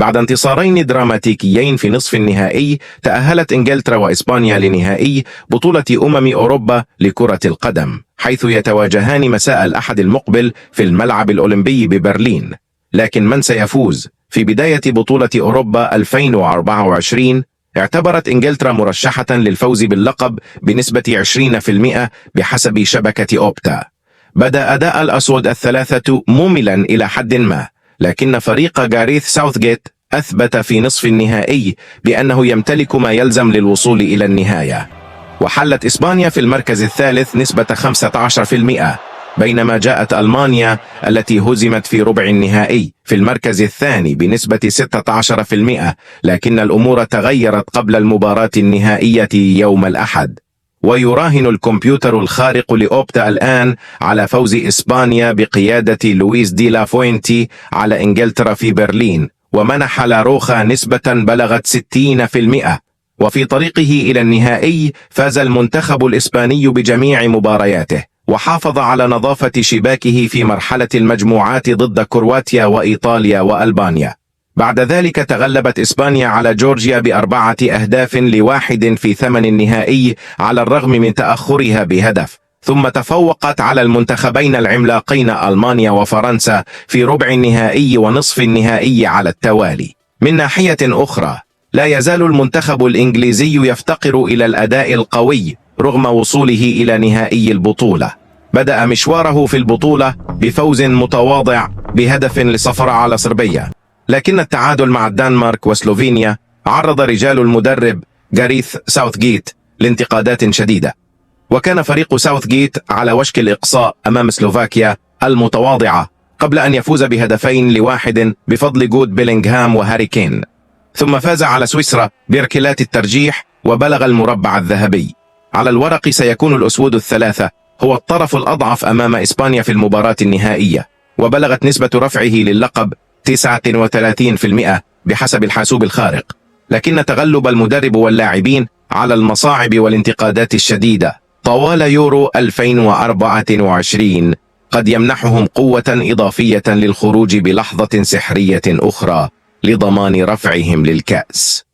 بعد انتصارين دراماتيكيين في نصف النهائي، تأهلت إنجلترا وإسبانيا لنهائي بطولة أوروبا لكرة القدم، حيث يتواجهان مساء الأحد المقبل في الملعب الأولمبي ببرلين. لكن من سيفوز؟ في بداية بطولة أوروبا 2024 اعتبرت إنجلترا مرشحة للفوز باللقب بنسبة 20% بحسب شبكة أوبتا. بدأ أداء الأسود الثلاثة مملا إلى حد ما، لكن فريق غاريث ساوثغيت أثبت في نصف النهائي بأنه يمتلك ما يلزم للوصول إلى النهاية. وحلت إسبانيا في المركز الثالث نسبة 15%، بينما جاءت ألمانيا التي هزمت في ربع النهائي في المركز الثاني بنسبة 16%. لكن الأمور تغيرت قبل المباراة النهائية يوم الأحد، ويراهن الكمبيوتر الخارق لأوبتا الآن على فوز إسبانيا بقيادة لويس دي لا فوينتي على إنجلترا في برلين، ومنح لاروخا نسبة بلغت 60%. وفي طريقه إلى النهائي فاز المنتخب الإسباني بجميع مبارياته، وحافظ على نظافة شباكه في مرحلة المجموعات ضد كرواتيا وإيطاليا وألبانيا. بعد ذلك تغلبت إسبانيا على جورجيا ب4-1 في ثمن النهائي على الرغم من تأخرها بهدف، ثم تفوقت على المنتخبين العملاقين ألمانيا وفرنسا في ربع النهائي ونصف النهائي على التوالي. من ناحية أخرى، لا يزال المنتخب الإنجليزي يفتقر إلى الأداء القوي رغم وصوله إلى نهائي البطولة. بدأ مشواره في البطولة بفوز متواضع ب1-0 على صربيا، لكن التعادل مع الدنمارك وسلوفينيا عرض رجال المدرب غاريث ساوثغيت لانتقادات شديدة، وكان فريق ساوثغيت على وشك الإقصاء أمام سلوفاكيا المتواضعة قبل أن يفوز ب2-1 بفضل جود بيلينغهام وهاري كين، ثم فاز على سويسرا بركلات الترجيح وبلغ المربع الذهبي. على الورق سيكون الأسود الثلاثة هو الطرف الأضعف أمام إسبانيا في المباراة النهائية، وبلغت نسبة رفعه للقب 39% بحسب الحاسوب الخارق. لكن تغلب المدرب واللاعبين على المصاعب والانتقادات الشديدة طوال يورو 2024 قد يمنحهم قوة إضافية للخروج بلحظة سحرية أخرى لضمان رفعهم للكأس.